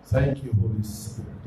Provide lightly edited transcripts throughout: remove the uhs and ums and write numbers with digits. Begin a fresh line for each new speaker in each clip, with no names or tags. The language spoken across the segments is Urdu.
Thank you, Holy Spirit.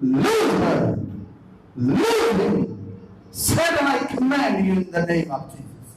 Lose her, lose him. Satan, I command you in the name of Jesus.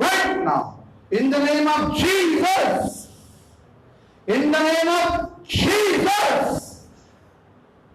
right now in the name of Jesus. In the name of Jesus.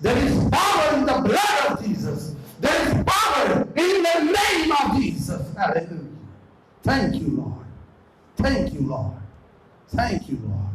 There is power in the blood of Jesus. There is power in the name of Jesus. Hallelujah. Thank you, Lord. Thank you, Lord. Thank you, Lord.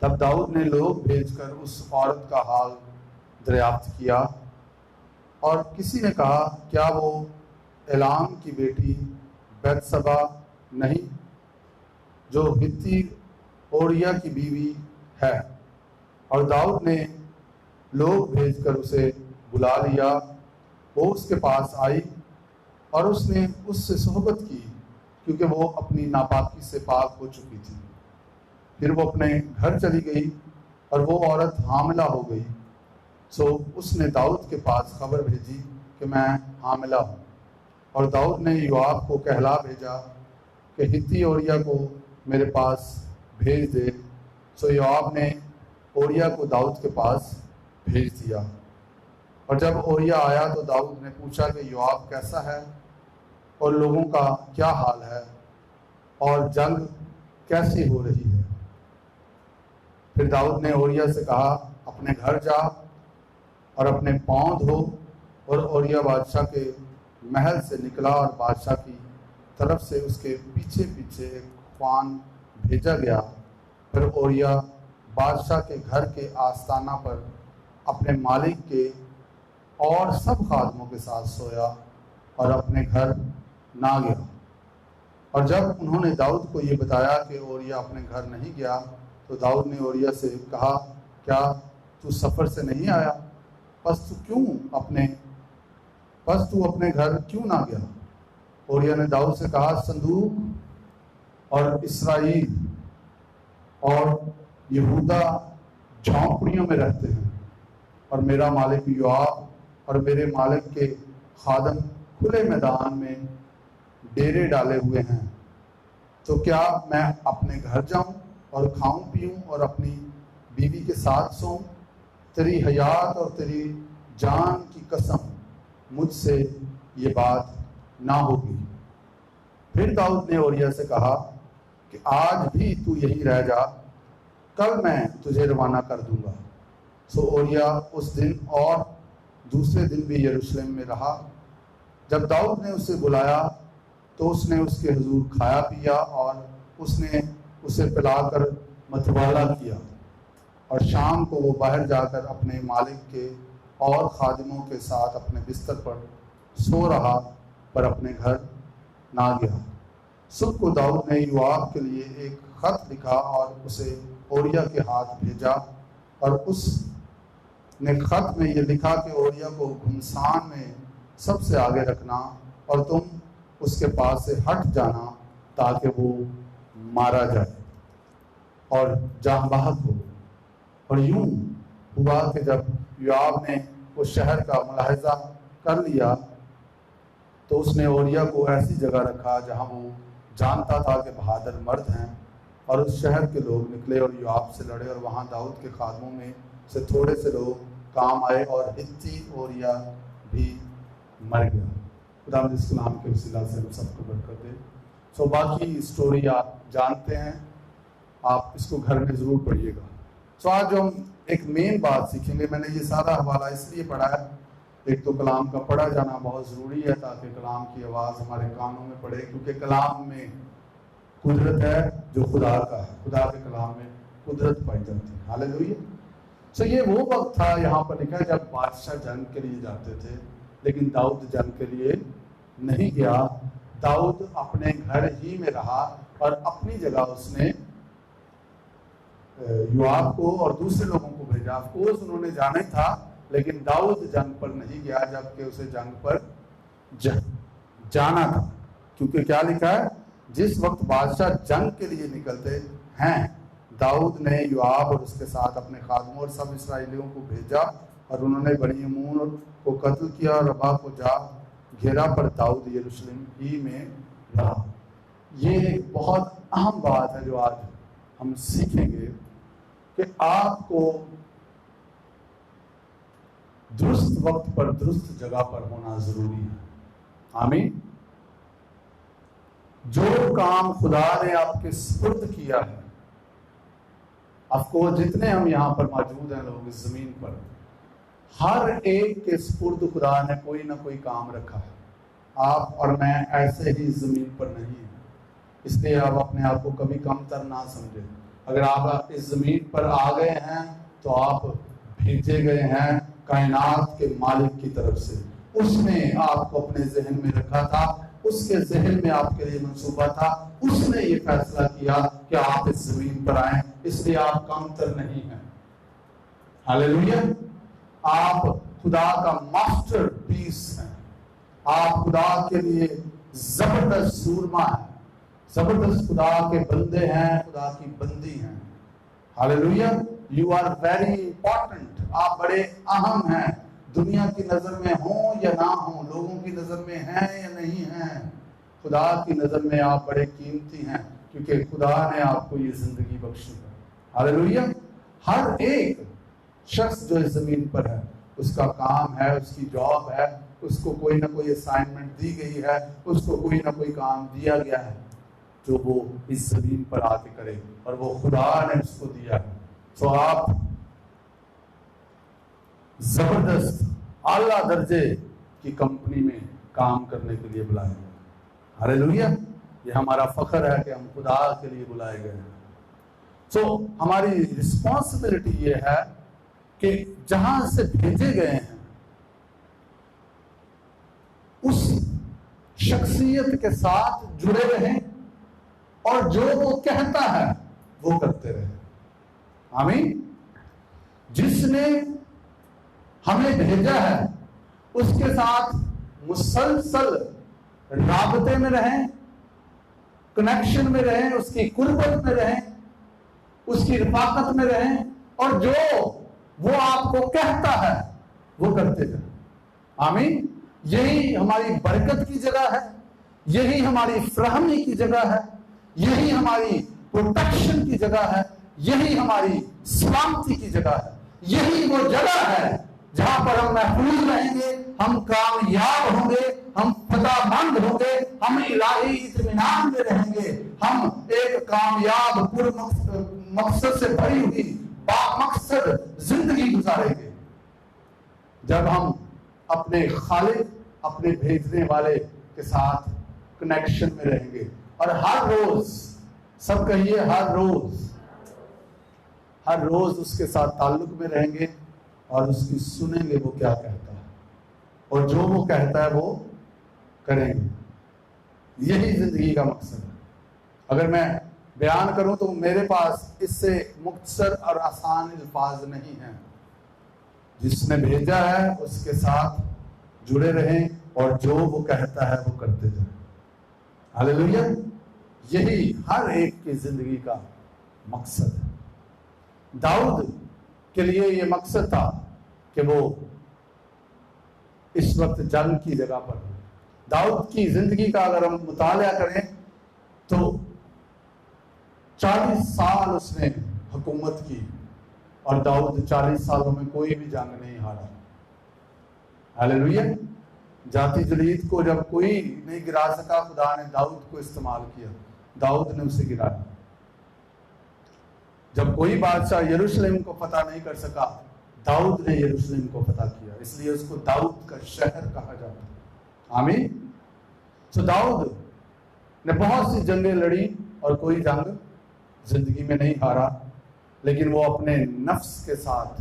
تب داؤد نے لوگ بھیج کر اس عورت کا حال دریافت کیا، اور کسی نے کہا کیا وہ ایلام کی بیٹی بیتسبا نہیں جو ہتی اوریا کی بیوی ہے؟ اور داؤد نے لوگ بھیج کر اسے بلا لیا۔ وہ اس کے پاس آئی اور اس نے اس سے صحبت کی، کیونکہ وہ اپنی ناپاکی سے پاک ہو چکی تھی۔ پھر وہ اپنے گھر چلی گئی اور وہ عورت حاملہ ہو گئی۔ سو اس نے داؤد کے پاس خبر بھیجی کہ میں حاملہ ہوں، اور داؤد نے یوآب کو کہلا بھیجا کہ ہتی اوریا کو میرے پاس بھیج دے۔ سو یوآب نے اوریا کو داؤد کے پاس بھیج دیا۔ اور جب اوریا آیا تو داؤد نے پوچھا کہ یوآب کیسا ہے اور لوگوں کا کیا حال ہے اور جنگ کیسی ہو رہی ہے؟ پھر داؤد نے اوریا سے کہا اپنے گھر جا اور اپنے پاؤں دھو، اور اوریا بادشاہ کے محل سے نکلا اور بادشاہ کی طرف سے اس کے پیچھے پیچھے ایک خوان بھیجا گیا۔ پھر اوریا بادشاہ کے گھر کے آستانہ پر اپنے مالک کے اور سب خادموں کے ساتھ سویا اور اپنے گھر نہ گیا۔ اور جب انہوں نے داؤد کو یہ بتایا کہ اوریا اپنے گھر نہیں گیا تو داؤد نے اوریا سے کہا کیا تو سفر سے نہیں آیا؟ پس تو اپنے گھر کیوں نہ گیا؟ اوریا نے داؤد سے کہا صندوق اور اسرائیل اور یہودا جھونپڑیوں میں رہتے ہیں، اور میرا مالک یوآب اور میرے مالک کے خادم کھلے میدان میں ڈیرے ڈالے ہوئے ہیں، تو کیا میں اپنے گھر جاؤں اور کھاؤں پیوں اور اپنی بیوی کے ساتھ سوؤں؟ تیری حیات اور تیری جان کی قسم مجھ سے یہ بات نہ ہوگی۔ پھر داؤد نے اوریا سے کہا کہ آج بھی تو یہیں رہ جا، کل میں تجھے روانہ کر دوں گا۔ سو اوریا اس دن اور دوسرے دن بھی یروشلم میں رہا۔ جب داؤد نے اسے بلایا تو اس نے اس کے حضور کھایا پیا، اور اس نے اسے پلا کر متوالا کیا، اور شام کو وہ باہر جا کر اپنے مالک کے اور خادموں کے ساتھ اپنے بستر پر سو رہا، پر اپنے گھر نہ گیا۔ صبح کو داؤد نے یوآب کے لیے ایک خط لکھا اور اسے اوریا کے ہاتھ بھیجا، اور اس نے خط میں یہ لکھا کہ اوریا کو گھمسان میں سب سے آگے رکھنا، اور تم اس کے پاس سے ہٹ جانا تاکہ وہ مارا جائے اور جاں بحق ہو۔ اور یوں ہوا کہ جب یوآب نے اس شہر کا ملاحظہ کر لیا تو اس نے اوریا کو ایسی جگہ رکھا جہاں وہ جانتا تھا کہ بہادر مرد ہیں، اور اس شہر کے لوگ نکلے اور یوآب سے لڑے، اور وہاں داؤد کے خادموں میں سے تھوڑے سے لوگ کام آئے، اور ہتی اوریا بھی مر گیا۔ خدا اس کلام کے وسیلہ سے ہم سب کو برکت دے۔ سو باقی اسٹوری آپ جانتے ہیں، آپ اس کو گھر میں ضرور پڑھیے گا۔ سو آج ہم ایک مین بات سیکھیں گے۔ میں نے یہ سارا حوالہ اس لیے پڑھا ہے، ایک تو کلام کا پڑھا جانا بہت ضروری ہے تاکہ کلام کی آواز ہمارے کانوں میں پڑے، کیونکہ کلام میں قدرت ہے جو خدا کا ہے، خدا کے کلام میں قدرت پائی جاتی ہے۔ ہاللیلویا۔ سو یہ وہ وقت تھا، یہاں پر لکھا ہے جب بادشاہ جنگ کے لیے جاتے تھے، لیکن داؤد جنگ کے لیے نہیں گیا۔ داؤد اپنے گھر ہی میں رہا، اور اپنی جگہ اس نے یوآب کو اور دوسرے لوگوں کو بھیجا۔ آف کورس انہوں نے جانا ہی تھا، لیکن داؤد جنگ پر نہیں گیا، جبکہ اسے جنگ پر جانا تھا، کیونکہ کیا لکھا ہے، جس وقت بادشاہ جنگ کے لیے نکلتے ہیں داؤد نے یوآب اور اس کے ساتھ اپنے خادموں اور سب اسرائیلیوں کو بھیجا، اور انہوں نے بنی عمون کو قتل کیا اور ربا کو جا گھیرا، پر داؤد یروشلم ہی میں رہا۔ یہ ایک بہت اہم بات ہے جو آج ہم سیکھیں گے کہ آپ کو درست وقت پر درست جگہ پر ہونا ضروری ہے۔ آمین۔ جو کام خدا نے آپ کے سپرد کیا ہے، آپ کو جتنے ہم یہاں پر موجود ہیں لوگ اس زمین پر، ہر ایک کے سپرد خدا نے کوئی نہ کوئی کام رکھا ہے۔ آپ اور میں ایسے ہی زمین پر نہیں ہیں، اس لیے آپ اپنے آپ کو کبھی کم تر نہ سمجھیں۔ اگر آپ اس زمین پر آ گئے ہیں تو آپ بھیجے گئے ہیں کائنات کے مالک کی طرف سے. اس نے آپ کو اپنے ذہن میں رکھا تھا, اس کے ذہن میں آپ کے لیے منصوبہ تھا, اس نے یہ فیصلہ کیا کہ آپ اس زمین پر آئیں, اس لیے آپ کمتر نہیں ہیں. ہاللیلویا. آپ خدا کا ماسٹر پیس ہیں, آپ خدا کے لیے زبردست سورما ہیں, زبردست خدا کے بندے ہیں, خدا کی بندی ہیں. ہاللیلویا. یو آر ویری امپورٹنٹ, آپ بڑے اہم ہیں, دنیا کی نظر میں ہوں یا نہ ہوں, لوگوں کی نظر میں ہیں یا نہیں ہیں, خدا کی نظر میں آپ بڑے قیمتی ہیں, کیونکہ خدا نے آپ کو یہ زندگی بخشی ہے. ہاللیلویا. ہر ایک شخص جو اس زمین پر ہے, اس کا کام ہے, اس کی جاب ہے, اس کو کوئی نہ کوئی اسائنمنٹ دی گئی ہے, اس کو کوئی نہ کوئی کام دیا گیا ہے جو وہ اس زمین پر آ کے کرے, اور وہ خدا نے اس کو دیا ہے. تو آپ زبردست اعلیٰ درجے کی کمپنی میں کام کرنے کے لیے بلائے گئے. ہاللیلویا. یہ ہمارا فخر ہے کہ ہم خدا کے لیے بلائے گئے ہیں. تو ہماری رسپانسبلٹی یہ ہے کہ جہاں سے بھیجے گئے ہیں اس شخصیت کے ساتھ جڑے رہیں, اور جو وہ کہتا ہے وہ کرتے رہیں. آمین. جس نے ہمیں بھیجا ہے اس کے ساتھ مسلسل رابطے میں رہیں, کنیکشن میں رہیں, اس کی قربت میں رہیں, اس کی رفاقت میں رہیں, اور جو وہ آپ کو کہتا ہے وہ کرتے جائیں. آمین. یہی ہماری برکت کی جگہ ہے, یہی ہماری فراہمی کی جگہ ہے, یہی ہماری پروٹیکشن کی جگہ ہے, یہی ہماری سلامتی کی جگہ ہے, یہی وہ جگہ ہے جہاں پر ہم محفوظ رہیں گے, ہم کامیاب ہوں گے, ہم فتح مند ہوں گے, ہم الہی اطمینان میں رہیں گے, ہم ایک کامیاب پر مقصد سے بھری ہوئی با مقصد زندگی گزاریں گے جب ہم اپنے خالق, اپنے بھیجنے والے کے ساتھ کنیکشن میں رہیں گے. اور ہر روز, سب کہیے ہر روز اس کے ساتھ تعلق میں رہیں گے, اور اس کی سنیں گے وہ کیا کہتا ہے, اور جو وہ کہتا ہے وہ کریں گے. یہی زندگی کا مقصد ہے. اگر میں بیان کروں تو میرے پاس اس سے مختصر اور آسان الفاظ نہیں ہیں. جس نے بھیجا ہے اس کے ساتھ جڑے رہیں, اور جو وہ کہتا ہے وہ کرتے جائیں. ہاللیلویا. یہی ہر ایک کی زندگی کا مقصد ہے. داؤد کے لیے یہ مقصد تھا کہ وہ اس وقت جنگ کی جگہ پر ہو. داؤد کی زندگی کا اگر ہم مطالعہ کریں تو 40 سال اس نے حکومت کی, اور داؤد 40 سالوں میں کوئی بھی جنگ نہیں ہارا. ہاللیلویا. جاتی جلیت کو جب کوئی نہیں گرا سکا, خدا نے داؤد کو استعمال کیا, داؤد نے اسے گرایا. جب کوئی بادشاہ یروشلم کو فتح نہیں کر سکا, داؤد نے یروشلم کو فتح کیا, اس لیے اس کو داؤد کا شہر کہا جاتا ہے. آمین. تو داؤد نے بہت سی جنگیں لڑی اور کوئی جنگ زندگی میں نہیں ہارا, لیکن وہ اپنے نفس کے ساتھ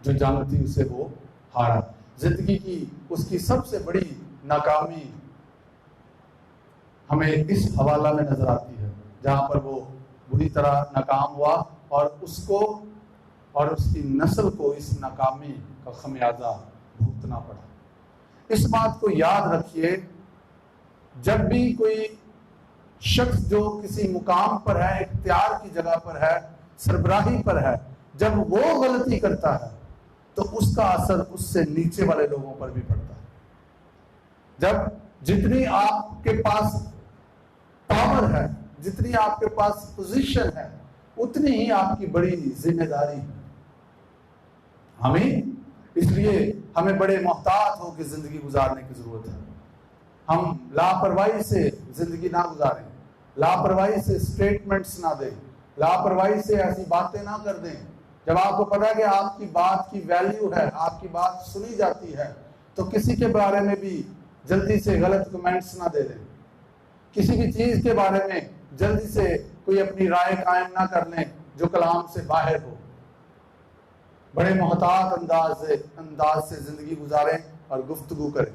جو جنگ تھی اسے وہ ہارا. زندگی کی اس کی سب سے بڑی ناکامی ہمیں اس حوالہ میں نظر آتی ہے جہاں پر وہ بری طرح ناکام ہوا, اور اس کو اور اس کی نسل کو اس ناکامی کا خمیازہ بھگتنا پڑا. اس بات کو یاد رکھیے, جب بھی کوئی شخص جو کسی مقام پر ہے, اختیار کی جگہ پر ہے, سربراہی پر ہے, جب وہ غلطی کرتا ہے تو اس کا اثر اس سے نیچے والے لوگوں پر بھی پڑتا ہے. جب جتنی آپ کے پاس پاور ہے, جتنی آپ کے پاس پوزیشن ہے, اتنی ہی آپ کی بڑی ذمہ داری ہے. ہمیں اس لیے ہمیں بڑے محتاط ہو کے زندگی گزارنے کی ضرورت ہے. ہم لاپرواہی سے زندگی نہ گزاریں, لاپرواہی سے اسٹیٹمنٹس نہ دیں, لاپرواہی سے ایسی باتیں نہ کر دیں. جب آپ کو پتا ہے کہ آپ کی بات کی ویلیو ہے, آپ کی بات سنی جاتی ہے, تو کسی کے بارے میں بھی جلدی سے غلط کمنٹس نہ دے دیں. کسی بھی چیز کے بارے میں جلدی سے کوئی اپنی رائے قائم نہ کر لیں جو کلام سے باہر ہو. بڑے محتاط انداز سے زندگی گزاریں اور گفتگو کریں.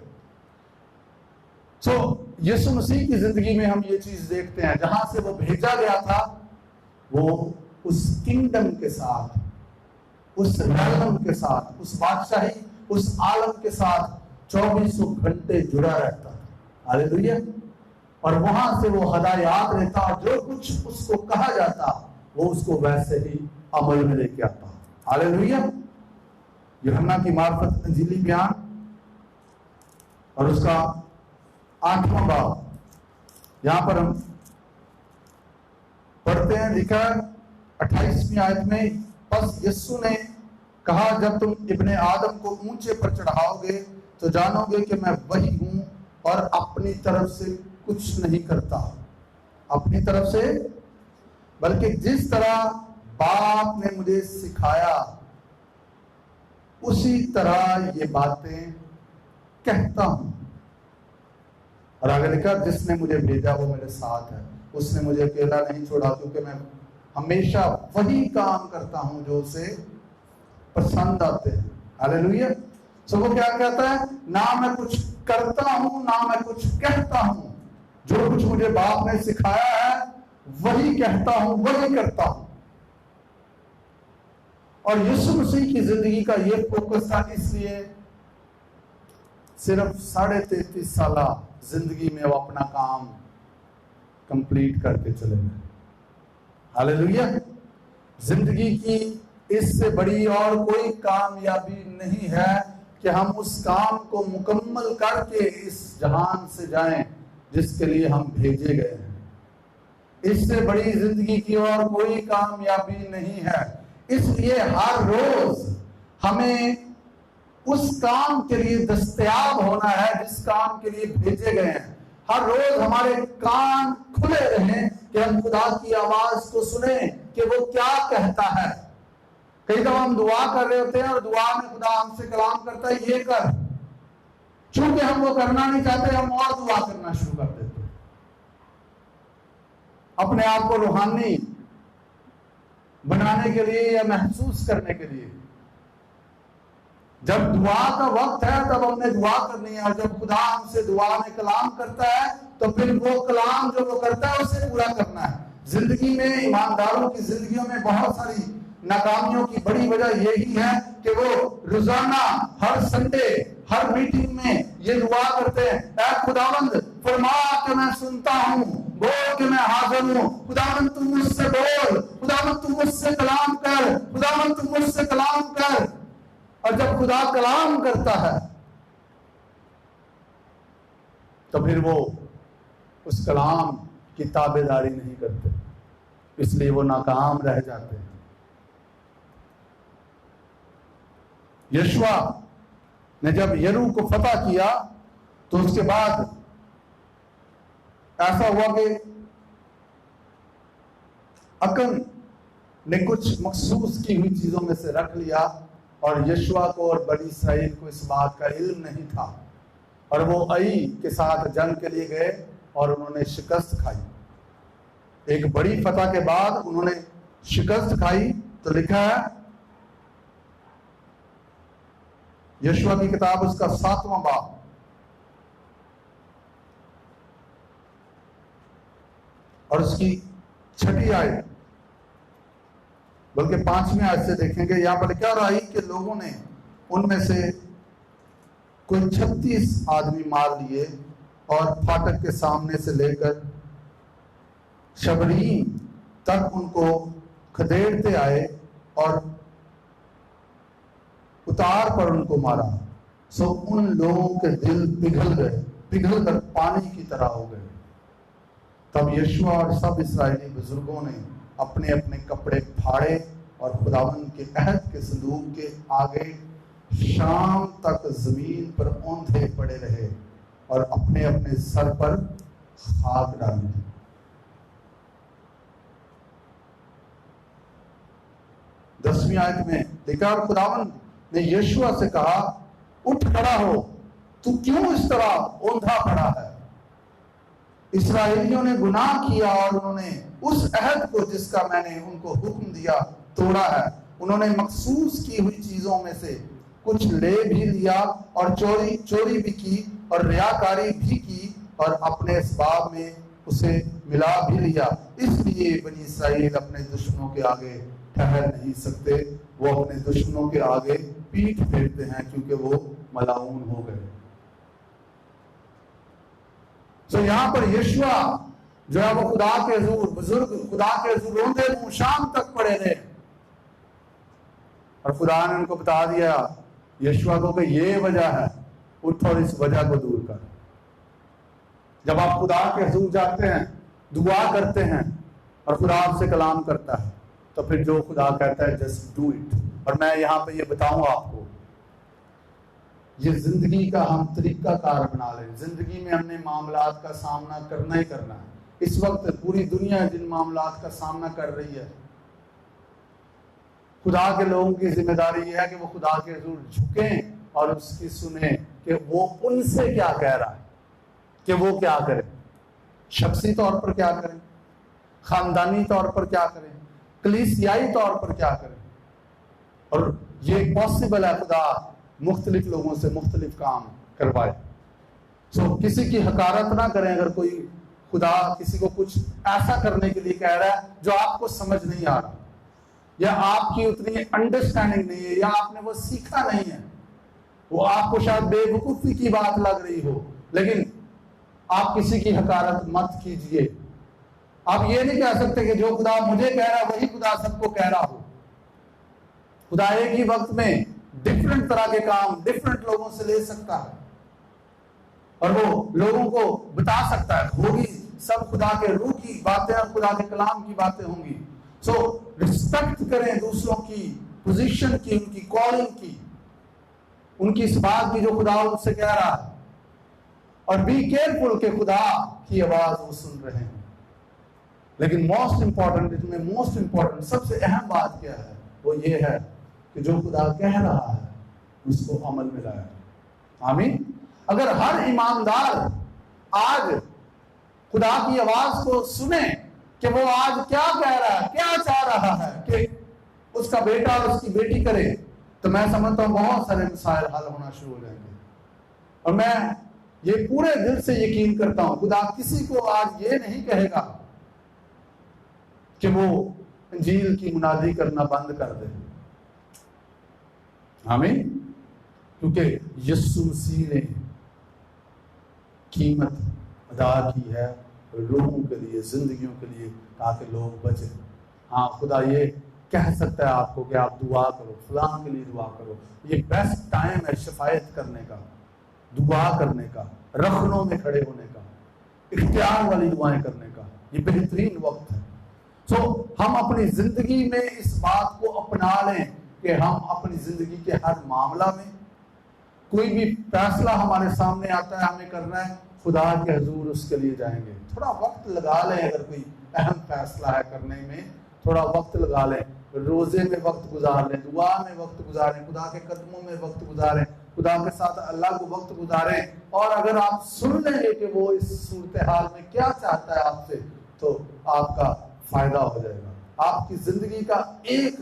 یسوع مسیح کی زندگی میں ہم یہ چیز دیکھتے ہیں، جہاں سے وہ بھیجا گیا تھا وہ اس کنگڈم کے ساتھ، اس ریلم کے ساتھ، اس بادشاہی، اس عالم کے ساتھ 24 گھنٹے جڑا رہتا تھا. ہاللیلویہ. اور وہاں سے وہ ہدایات لیتا، جو کچھ اس کو کہا جاتا وہ اس کو ویسے ہی عمل میں لے کے آتا. ہاللیلویہ. یوحنا کی معرفت انجیلی بیان اور اس کا 8واں باب، یہاں پر ہم پڑھتے ہیں، لکھا 28ویں آیت میں، پس یسوع نے کہا جب تم ابن آدم کو اونچے پر چڑھاؤ گے تو جانو گے کہ میں وہی ہوں اور اپنی طرف سے کچھ نہیں کرتا، اپنی طرف سے، بلکہ جس طرح باپ نے مجھے سکھایا اسی طرح یہ باتیں کہتا ہوں. اور آگے لکھا جس نے مجھے بھیجا وہ میرے ساتھ ہے، اس نے مجھے اکیلا نہیں چھوڑا، کیونکہ میں ہمیشہ وہی کام کرتا ہوں جو اسے پسند آتے ہیں. ہاللیلویہ. سو وہ کیا کہتا ہے؟ نہ میں کچھ کرتا ہوں نہ میں کچھ کہتا ہوں، جو کچھ مجھے باپ نے سکھایا ہے وہی کہتا ہوں، وہی کرتا ہوں. اور یسوع مسیح کی زندگی کا یہ فوکس تھا، اس لیے صرف 33.5 سالہ زندگی میں وہ اپنا کام کمپلیٹ کر کے چلے گئے. ہاللیلویہ. زندگی کی اس سے بڑی اور کوئی کامیابی نہیں ہے کہ ہم اس کام کو مکمل کر کے اس جہان سے جائیں جس کے لیے ہم بھیجے گئے ہیں. اس سے بڑی زندگی کی اور کوئی کامیابی نہیں ہے. اس لیے ہر روز ہمیں اس کام کے لیے دستیاب ہونا ہے جس کام کے لیے بھیجے گئے ہیں. ہر روز ہمارے کان کھلے رہیں کہ ہم خدا کی آواز کو سنیں کہ وہ کیا کہتا ہے. کئی دفعہ ہم دعا کر رہے ہوتے ہیں اور دعا میں خدا ہم سے کلام کرتا ہے یہ کر، چونکہ ہم وہ کرنا نہیں چاہتے ہم اور دعا کرنا شروع کر دیتے ہیں، اپنے آپ کو روحانی بنانے کے لیے یا محسوس کرنے کے لیے. جب دعا کا وقت ہے تب ہم نے دعا کرنی ہے، اور جب خدا ہم سے دعا میں کلام کرتا ہے تو پھر وہ کلام جو وہ کرتا ہے اسے پورا کرنا ہے. زندگی میں ایمانداروں کی زندگیوں میں بہت ساری ناکامیوں کی بڑی وجہ یہی ہے کہ وہ روزانہ ہر سنڈے ہر میٹنگ میں یہ دعا کرتے ہیں، اے خداوند فرما کہ میں سنتا ہوں، بول کہ میں حاضر ہوں، خداوند تم مجھ سے بول، خداوند تم مجھ سے کلام کر، خداوند تم مجھ سے کلام کر. اور جب خدا کلام کرتا ہے تو پھر وہ اس کلام کی تابع داری نہیں کرتے، اس لیے وہ ناکام رہ جاتے ہیں. یشوع نے جب یریحو کو فتح کیا تو اس کے بعد ایسا ہوا کہ اکن نے کچھ مخصوص کی ہوئی چیزوں میں سے رکھ لیا، اور یشوع کو اور بنی اسرائیل کو اس بات کا علم نہیں تھا، اور وہ ائی کے ساتھ جنگ کے لیے گئے اور انہوں نے شکست کھائی. ایک بڑی فتح کے بعد انہوں نے شکست کھائی. تو لکھا ہے یشوع کی کتاب اس کا 7واں باب اور اس کی 6 آیت بلکہ 5ویں آیت سے دیکھیں گے. یہاں پر کیا رہی کہ لوگوں نے ان میں سے کوئی 36 آدمی مار لیے اور پھاٹک کے سامنے سے لے کر شبریم تک ان کو کھدیڑتے آئے اور اتار پر ان کو مارا. سو ان لوگوں کے دل پگھل کر پانی کی طرح ہو گئے. تب یشوع اور سب اسرائیلی بزرگوں نے اپنے اپنے کپڑے پھاڑے اور خداوند کے عہد کے صندوق کے آگے شام تک زمین پر اوندھے پڑے رہے اور اپنے اپنے سر پر خاک ڈالی. دسویں آیت میں لکھا اور خداوند نے یشوع سے کہا اٹھ کھڑا ہو، تو کیوں اس طرح اوندھا پڑا ہے؟ اسرائیلیوں نے گناہ کیا اور انہوں نے اس عہد کو جس کا میں نے ان کو حکم دیا توڑا ہے. انہوں نے مخصوص کی ہوئی چیزوں میں سے کچھ لے بھی لیا اور چوری بھی کی اور ریاکاری بھی کی اور اپنے اسباب میں اسے ملا بھی لیا. اس لیے بنی اسرائیل اپنے دشمنوں کے آگے ٹھہر نہیں سکتے. وہ اپنے دشمنوں کے آگے پیٹھ پھیرتے ہیں کیونکہ وہ ملعون ہو گئے. تو یہاں پر یشوع جو ہے وہ خدا کے حضور بزرگ خدا کے حضور روندے منہ شام تک پڑے رہے اور خدا نے ان کو بتا دیا یشوع کو کہ یہ وجہ ہے, اٹھ اور اس وجہ کو دور کر. جب آپ خدا کے حضور جاتے ہیں, دعا کرتے ہیں اور خدا آپ سے کلام کرتا ہے تو پھر جو خدا کہتا ہے جسٹ ڈو اٹ. اور میں یہاں پہ یہ بتاؤں آپ کو, یہ زندگی کا ہم طریقہ کار بنا لیں. زندگی میں ہم نے معاملات کا سامنا کرنا ہی کرنا ہے. اس وقت پوری دنیا جن معاملات کا سامنا کر رہی ہے, خدا کے لوگوں کی ذمہ داری یہ ہے کہ وہ خدا کے حضور جھکیں اور اس کی سنیں کہ وہ ان سے کیا کہہ رہا ہے, کہ وہ کیا کریں, شخصی طور پر کیا کریں, خاندانی طور پر کیا کریں, کلیسیائی طور پر کیا کریں. اور یہ پاسبل ہے خدا مختلف لوگوں سے مختلف کام کروائے. سو کسی کی حقارت نہ کریں. اگر کوئی خدا کسی کو کچھ ایسا کرنے کے لیے کہہ رہا ہے جو آپ کو سمجھ نہیں آ رہا, یا آپ کی اتنی انڈرسٹینڈنگ نہیں ہے, یا آپ نے وہ سیکھا نہیں ہے, وہ آپ کو شاید بے وقوفی کی بات لگ رہی ہو, لیکن آپ کسی کی حقارت مت کیجئے. آپ یہ نہیں کہہ سکتے کہ جو خدا مجھے کہہ رہا وہی خدا سب کو کہہ رہا ہو. خدا ایک ہی وقت میں ڈفرنٹ طرح کے کام ڈفرنٹ لوگوں سے لے سکتا ہے اور وہ لوگوں کو بتا سکتا ہے. ہوگی سب خدا کے روح کی باتیں اور خدا کے کلام کی باتیں ہوں گی. سو رسپیکٹ کریں دوسروں کی پوزیشن کی, ان کی کالنگ کی, ان کی اس بات کی جو خدا ان سے کہہ رہا ہے, اور بی کیئرفل کہ خدا کی آواز وہ سن رہے ہیں. لیکن موسٹ امپورٹنٹ سب سے اہم بات کیا ہے, وہ یہ ہے کہ جو خدا کہہ رہا ہے اس کو عمل میں لائے. آمین. اگر ہر ایماندار آج خدا کی آواز کو سنے کہ وہ آج کیا کہہ رہا ہے, کیا چاہ رہا ہے کہ اس کا بیٹا اور اس کی بیٹی کرے, تو میں سمجھتا ہوں بہت سارے مسائل حل ہونا شروع ہو جائیں گے. اور میں یہ پورے دل سے یقین کرتا ہوں خدا کسی کو آج یہ نہیں کہے گا کہ وہ انجیل کی منادی کرنا بند کر دے. آمین. کیونکہ یسوع مسیح نے قیمت ادا کی ہے لوگوں کے لیے, زندگیوں کے لیے, تاکہ لوگ بچیں. ہاں خدا یہ کہہ سکتا ہے آپ کو کہ آپ دعا کرو, فلاں کے لیے دعا کرو. یہ بیسٹ ٹائم ہے شفایت کرنے کا, دعا کرنے کا, رخنوں میں کھڑے ہونے کا, اختیار والی دعائیں کرنے کا. یہ بہترین وقت ہے. سو ہم اپنی زندگی میں اس بات کو اپنا لیں کہ ہم اپنی زندگی کے ہر معاملہ میں کوئی بھی فیصلہ ہمارے سامنے آتا ہے ہمیں کرنا ہے, خدا کے حضور اس کے لیے جائیں گے. تھوڑا وقت لگا لیں, اگر کوئی اہم فیصلہ ہے کرنے میں تھوڑا وقت لگا لیں, روزے میں وقت گزار لیں, دعا میں وقت گزاریں, خدا کے قدموں میں وقت گزاریں, خدا کے ساتھ اللہ کو وقت گزاریں. اور اگر آپ سن لیں گے کہ وہ اس صورتحال میں کیا چاہتا ہے آپ سے, تو آپ کا فائدہ ہو جائے گا. آپ کی زندگی کا ایک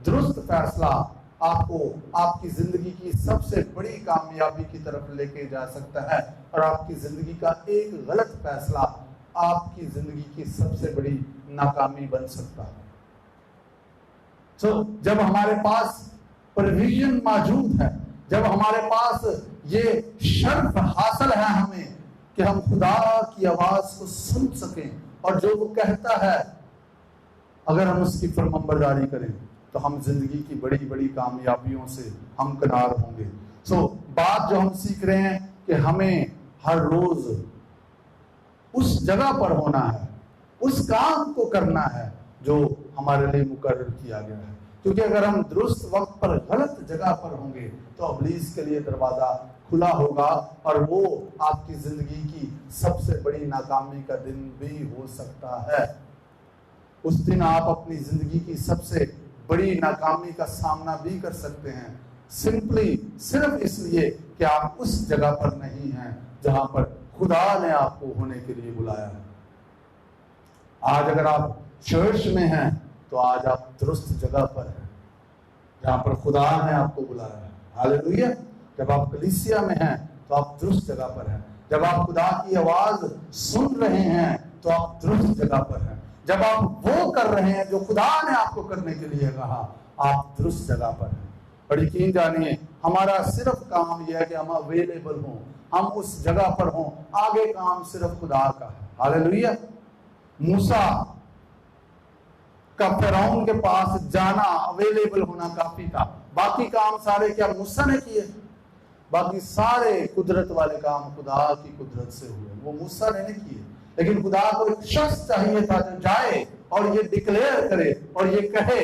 درست فیصلہ آپ کو آپ کی زندگی کی سب سے بڑی کامیابی کی طرف لے کے جا سکتا ہے, اور آپ کی زندگی کا ایک غلط فیصلہ آپ کی زندگی کی سب سے بڑی ناکامی بن سکتا ہے. جب ہمارے پاس پرویژن موجود ہے, جب ہمارے پاس یہ شرف حاصل ہے ہمیں کہ ہم خدا کی آواز کو سن سکیں, اور جو وہ کہتا ہے اگر ہم اس کی فرمانبرداری کریں تو ہم زندگی کی بڑی بڑی کامیابیوں سے ہم کنار ہوں گے. بات جو ہم سیکھ رہے ہیں کہ ہمیں ہر روز اس جگہ پر ہونا ہے, اس کام کو کرنا ہے جو ہمارے لیے مقرر کیا گیا ہے. کیونکہ اگر ہم درست وقت پر غلط جگہ پر ہوں گے تو ابلیس کے لیے دروازہ کھلا ہوگا, اور وہ آپ کی زندگی کی سب سے بڑی ناکامی کا دن بھی ہو سکتا ہے. اس دن آپ اپنی زندگی کی سب سے بڑی ناکامی کا سامنا بھی کر سکتے ہیں, سمپلی صرف اس لیے کہ آپ اس جگہ پر نہیں ہیں جہاں پر خدا نے آپ کو ہونے کے لیے بلایا ہے۔ آج اگر آپ چرچ میں ہیں تو آج آپ درست جگہ پر ہیں جہاں پر خدا نے آپ کو بلایا ہے۔ ہاللیلویا۔ جب آپ کلیسیا میں ہیں تو آپ درست جگہ پر ہیں۔ جب آپ خدا کی آواز سن رہے ہیں تو آپ درست جگہ پر ہیں۔ جب آپ وہ کر رہے ہیں جو خدا نے آپ کو کرنے کے لیے کہا، آپ درست جگہ پر ہیں۔ اور یقین جانیے ہمارا صرف کام یہ ہے کہ ہم اویلیبل ہوں، ہم اس جگہ پر ہوں، آگے کام صرف خدا کا ہے۔ ہاللیلویا۔ موسیٰ کا فرعون کے پاس جانا، اویلیبل ہونا کافی تھا۔ باقی کام سارے کیا موسیٰ نے کیے؟ باقی سارے قدرت والے کام خدا کی قدرت سے ہوئے، وہ موسیٰ نے نہیں کیے۔ لیکن خدا کو ایک شخص چاہیے تھا جو جائے اور یہ ڈکلیئر کرے اور یہ کہے۔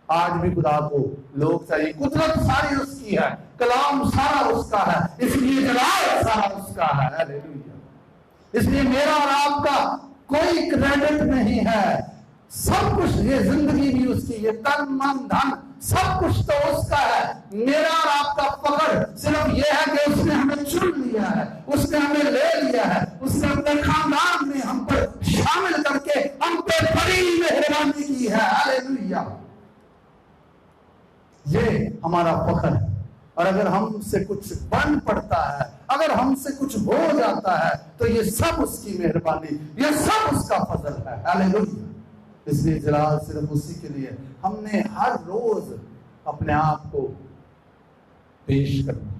آج بھی خدا کو لوگ چاہیے، قدرت ساری اس کی ہے، کلام سارا اس کا ہے، اس لیے جلال سارا اس کا ہے۔ ہاللیلویا۔ اس لیے میرا اور آپ کا کوئی کریڈٹ نہیں ہے، سب کچھ، یہ زندگی بھی اس کی، یہ تن من دھن سب کچھ تو اس کا ہے۔ میرا اور آپ کا فخر صرف یہ ہے کہ اس نے ہمیں چن لیا ہے، اس نے ہمیں لے لیا ہے، اس نے اپنے خاندان میں ہم پر شامل کر کے ہم پہ بڑی مہربانی کی ہے۔ ہاللیلویا۔ یہ ہمارا فخر ہے۔ اور اگر ہم سے کچھ بن پڑتا ہے، اگر ہم سے کچھ ہو جاتا ہے تو یہ سب اس کی مہربانی، یہ سب اس کا فضل ہے۔ ہاللیلویا۔ اس لیے جلال صرف اسی کے لیے ہم نے ہر روز اپنے آپ کو پیش کرنا۔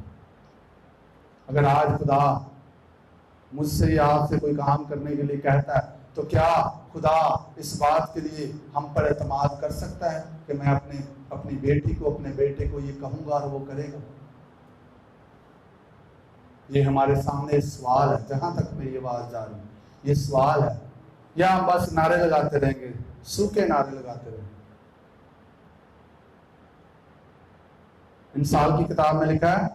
اگر آج خدا مجھ سے یا آپ سے کوئی کام کرنے کے لیے کہتا ہے تو کیا خدا اس بات کے لیے ہم پر اعتماد کر سکتا ہے کہ میں اپنی بیٹی کو، اپنے بیٹے کو یہ کہوں گا اور وہ کرے گا؟ یہ ہمارے سامنے سوال ہے۔ جہاں تک میں یہ بات جا رہی ہوں یہ سوال ہے، یا ہم بس نعرے لگاتے رہیں گے، سوکھے نعرے لگاتے رہیں گے؟ انسان کی کتاب میں لکھا ہے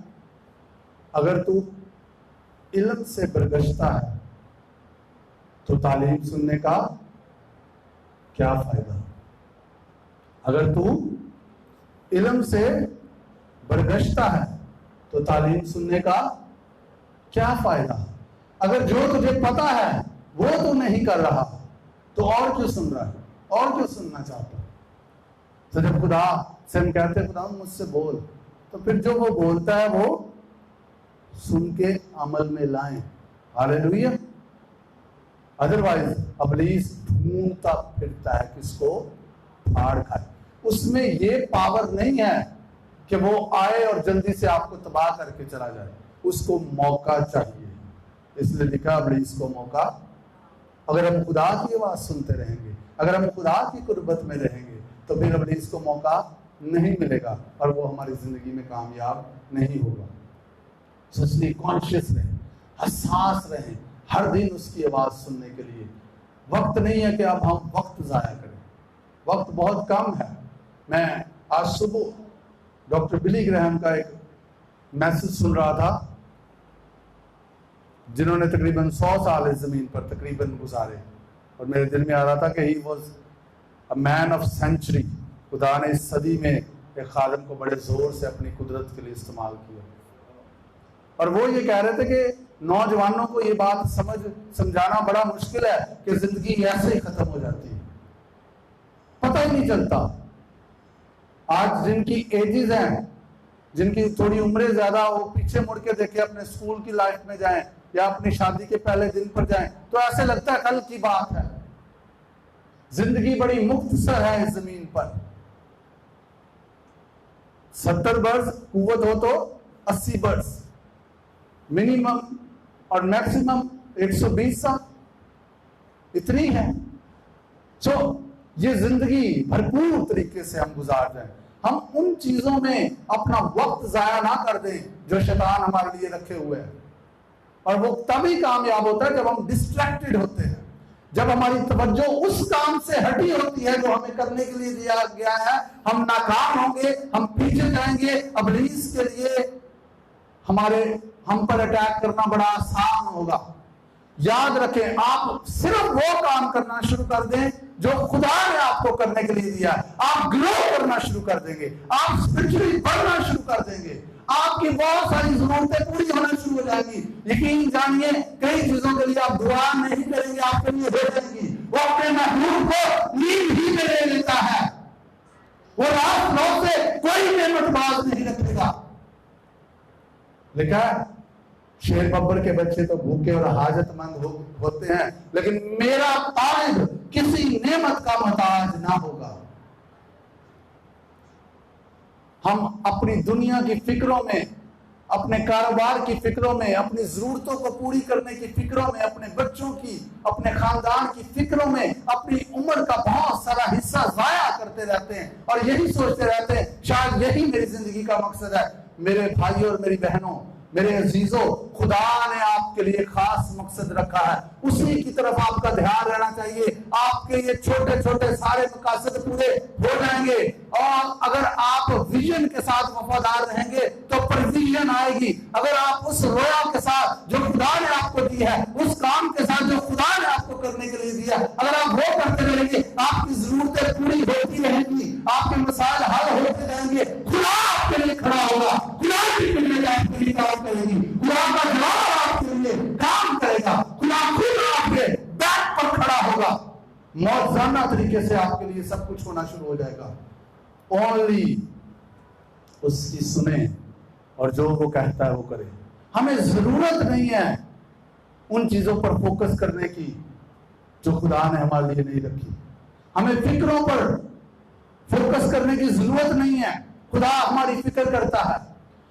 اگر تو علم سے برگشتہ ہے تو تعلیم سننے کا کیا فائدہ؟ اگر تو علم سے برگشتہ ہے تو تعلیم سننے کا کیا فائدہ؟ اگر جو تجھے پتا ہے وہ تو نہیں کر رہا تو اور کیوں سن رہا ہے، اور کیوں سننا چاہتا ہے؟ تو جب خدا سے ہم کہتے ہیں خدا مجھ سے بول، تو پھر جو وہ بولتا ہے وہ سن کے عمل میں لائیں۔ ہاللیلویا۔ ادروائز ابلیس ڈھونڈتا پھرتا ہے کس کو پھاڑ کھائے۔ اس میں یہ پاور نہیں ہے کہ وہ آئے اور جلدی سے آپ کو تباہ کر کے چلا جائے، اس کو موقع چاہیے۔ اس لیے لکھا ابلیس کو موقع۔ اگر ہم خدا کی آواز سنتے رہیں گے، اگر ہم خدا کی قربت میں رہیں گے تو پھر ابلیس کو موقع نہیں ملے گا اور وہ ہماری زندگی میں کامیاب نہیں ہوگا۔ اس لیے کانشیس رہیں، حساس رہیں، ہر دن اس کی آواز سننے کے لیے۔ وقت نہیں ہے کہ اب ہم وقت ضائع کریں، وقت بہت کم ہے۔ میں آج صبح ڈاکٹر بلی گرہم کا ایک میسج سن رہا تھا، جنہوں نے تقریباً 100 سال اس زمین پر تقریباً گزارے، اور میرے دل میں آ رہا تھا کہ he was a man of century. خدا نے اس صدی میں ایک خادم کو بڑے زور سے اپنی قدرت کے لیے استعمال کیا، اور وہ یہ کہہ رہے تھے کہ نوجوانوں کو یہ بات سمجھانا بڑا مشکل ہے کہ زندگی ایسے ہی ختم ہو جاتی ہے، پتہ ہی نہیں چلتا۔ آج جن کی ایجز ہیں، جن کی تھوڑی عمریں زیادہ، وہ پیچھے مڑ کے دیکھیں، اپنے اسکول کی لائف میں جائیں یا اپنی شادی کے پہلے دن پر جائیں تو ایسے لگتا ہے کل کی بات ہے۔ زندگی بڑی مختصر ہے اس زمین پر۔ 70 برس قوت ہو تو 80 برس منیمم، اور میکسیمم 120 سال، اتنی ہے۔ تو یہ زندگی بھرپور طریقے سے ہم گزار جائیں، ہم ان چیزوں میں اپنا وقت ضائع نہ کر دیں جو شیطان ہمارے لیے رکھے ہوئے ہیں۔ اور وہ تبھی کامیاب ہوتا ہے جب ہم ڈسٹریکٹڈ ہوتے ہیں، جب ہماری توجہ اس کام سے ہٹی ہوتی ہے جو ہمیں کرنے کے لیے دیا گیا ہے۔ ہم ناکام ہوں گے، ہم پیچھے جائیں گے۔ ابلیس کے لیے ہم پر اٹیک کرنا بڑا آسان ہوگا۔ یاد رکھیں، آپ صرف وہ کام کرنا شروع کر دیں جو خدا نے آپ کو کرنے کے لیے دیا ہے۔ آپ گرو کرنا شروع کر دیں گے، آپ اسپرچولی بڑھنا شروع کر دیں گے، آپ کی بہت ساری ضرورتیں پوری ہونا شروع ہو جائیں گی. یقین جانیے کئی چیزوں کے لیے آپ دعا نہیں کریں گے, آپ کے لیے ہو جائیں گی. وہ اپنے محبوب کو نیند ہی میں لے لیتا ہے. وہ رات نو سے کوئی نعمت باز نہیں رکھے گا. لکھا ہے شیر ببر کے بچے تو بھوکے اور حاجت مند ہوتے ہیں, لیکن میرا طالب کسی نعمت کا محتاج نہ ہوگا. ہم اپنی دنیا کی فکروں میں, اپنے کاروبار کی فکروں میں, اپنی ضرورتوں کو پوری کرنے کی فکروں میں, اپنے بچوں کی, اپنے خاندان کی فکروں میں اپنی عمر کا بہت سارا حصہ ضائع کرتے رہتے ہیں اور یہی سوچتے رہتے ہیں شاید یہی میری زندگی کا مقصد ہے. میرے بھائیوں اور میری بہنوں, میرے عزیزوں, خدا نے آپ کے لیے خاص مقصد رکھا ہے, اسی کی طرف آپ کا دھیان رہنا چاہیے. آپ کے یہ چھوٹے چھوٹے سارے مقاصد پورے ہو جائیں گے, اور اگر آپ ویژن کے ساتھ وفادار رہیں گے تو پرویژن آئے گی. اگر آپ اس رویا کے ساتھ جو خدا نے آپ کو دی ہے, اس کام کے ساتھ جو خدا نے آپ کو کرنے کے لیے دیا, اگر آپ وہ کرتے رہیں گے, آپ کی ضرورتیں پوری ہوتی رہیں گی, آپ کے مسائل حل ہوتے رہیں گے. خدا آپ کے لیے کھڑا ہوگا, خدا کی خدمت آپ کے لیے کام کرے گی, خدا کا جواب آپ کے لیے کام کرے گا, خدا خود آپ کے بیک پر کھڑا ہوگا. موزانہ طریقے سے آپ کے لیے سب کچھ ہونا شروع ہو جائے گا. اونلی اس کی سنیں اور جو وہ کہتا ہے وہ کرے. ہمیں ضرورت نہیں ہے ان چیزوں پر فوکس کرنے کی جو خدا نے ہمارے لیے نہیں رکھی. ہمیں فکروں پر فوکس کرنے کی ضرورت نہیں ہے, خدا ہماری فکر کرتا ہے.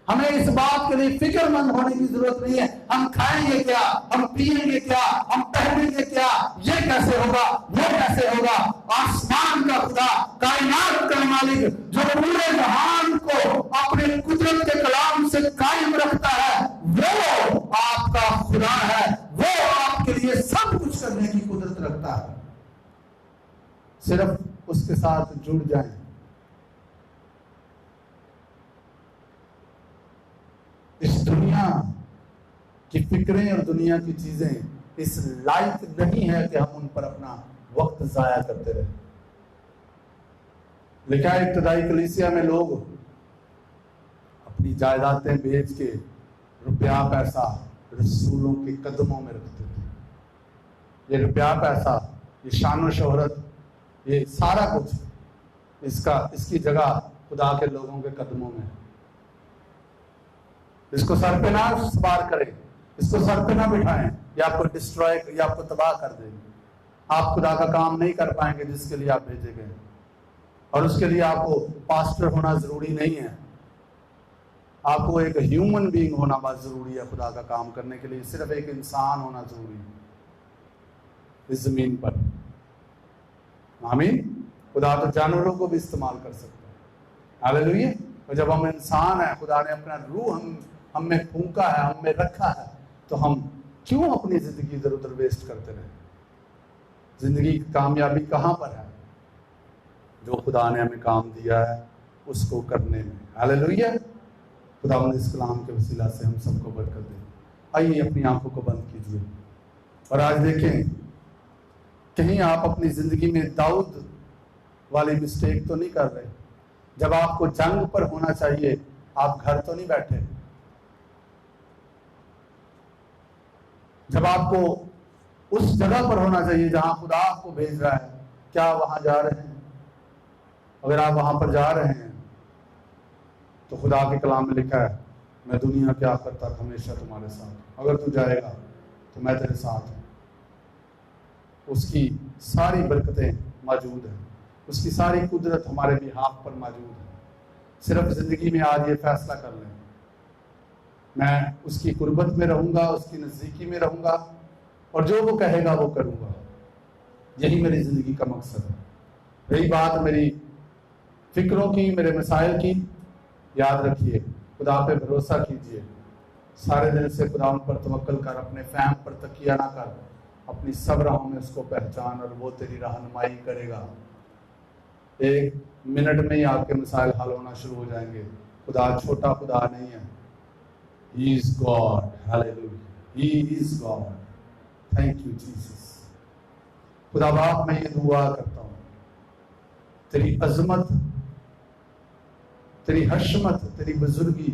ہمیں اس بات کے لیے فکر مند ہونے کی ضرورت نہیں ہے ہم کھائیں گے کیا, ہم پیئیں گے کیا, ہم پہنیں گے کیا, یہ کیسے ہوگا, وہ کیسے ہوگا. آسمان کا خدا, کائنات کا مالک, جو پورے جہان کو اپنے قدرت کے کلام سے قائم رکھتا ہے, وہ آپ کا خدا ہے. وہ آپ کے لیے سب کچھ کرنے کی قدرت رکھتا ہے. صرف اس کے ساتھ جڑ جائیں. اس دنیا کی فکریں اور دنیا کی چیزیں اس لائق نہیں ہے کہ ہم ان پر اپنا وقت ضائع کرتے رہیں. لکھا ہے ابتدائی کلیسیا میں لوگ اپنی جائیدادیں بیچ کے روپیہ پیسہ رسولوں کے قدموں میں رکھتے تھے. یہ روپیہ پیسہ, یہ شان و شہرت, یہ سارا کچھ اس کی جگہ خدا کے لوگوں کے قدموں میں. اس کو سر پہ نہ سوار کریں, اس کو سر پہ نہ بٹھائیں, یا آپ کو ڈسٹروائے یا آپ کو تباہ کر دیں گے. آپ خدا کا کام نہیں کر پائیں گے جس کے لیے آپ بھیجے گئے, اور اس کے لیے آپ کو پاسٹر ہونا ضروری نہیں ہے. آپ کو ایک ہیومن بینگ ہونا بہت ضروری ہے خدا کا کام کرنے کے لیے. صرف ایک انسان ہونا ضروری ہے اس زمین پر. آمین. خدا تو جانوروں کو بھی استعمال کر سکتا ہے. ہاللیلویا. اور جب ہم انسان ہیں, خدا نے اپنا روح ہم میں پھونکا ہے, ہم میں رکھا ہے, تو ہم کیوں اپنی زندگی ادھر ادھر ویسٹ کرتے رہیں. زندگی کی کامیابی کہاں پر ہے؟ جو خدا نے ہمیں کام دیا ہے اس کو کرنے میں. ہاللیلویا. خدا اس کلام کے وسیلہ سے ہم سب کو برکت دے. آئیے اپنی آنکھوں کو بند کیجیے اور آج دیکھیں کہیں آپ اپنی زندگی میں داؤد والی مسٹیک تو نہیں کر رہے. جب آپ کو جنگ پر ہونا چاہیے آپ گھر تو نہیں بیٹھے. جب آپ کو اس جگہ پر ہونا چاہیے جہاں خدا آپ کو بھیج رہا ہے, کیا وہاں جا رہے ہیں؟ اگر آپ وہاں پر جا رہے ہیں تو خدا کے کلام میں لکھا ہے میں دنیا کے آخر تک ہمیشہ تمہارے ساتھ. اگر تو جائے گا تو میں تیرے ساتھ ہوں. اس کی ساری برکتیں موجود ہیں, اس کی ساری قدرت ہمارے بھی ہاتھ پر موجود ہے. صرف زندگی میں آج یہ فیصلہ کر لیں میں اس کی قربت میں رہوں گا, اس کی نزدیکی میں رہوں گا, اور جو وہ کہے گا وہ کروں گا. یہی میری زندگی کا مقصد ہے. رہی بات میری فکروں کی, میرے مسائل کی, یاد رکھیے خدا پہ بھروسہ کیجیے. سارے دل سے خدا ان پر توکل کر, اپنے فہم پر تکیہ نہ کر, اپنی سب راہوں میں اس کو پہچان, اور وہ تیری رہنمائی کرے گا. ایک منٹ میں ہی آپ کے مسائل حل ہونا شروع ہو جائیں گے. خدا چھوٹا خدا نہیں ہے. He is God. Hallelujah. He is God. Thank you Jesus. خدا باپ میں یہ دعا کرتا ہوں تیری عظمت, تیری حشمت, تیری بزرگی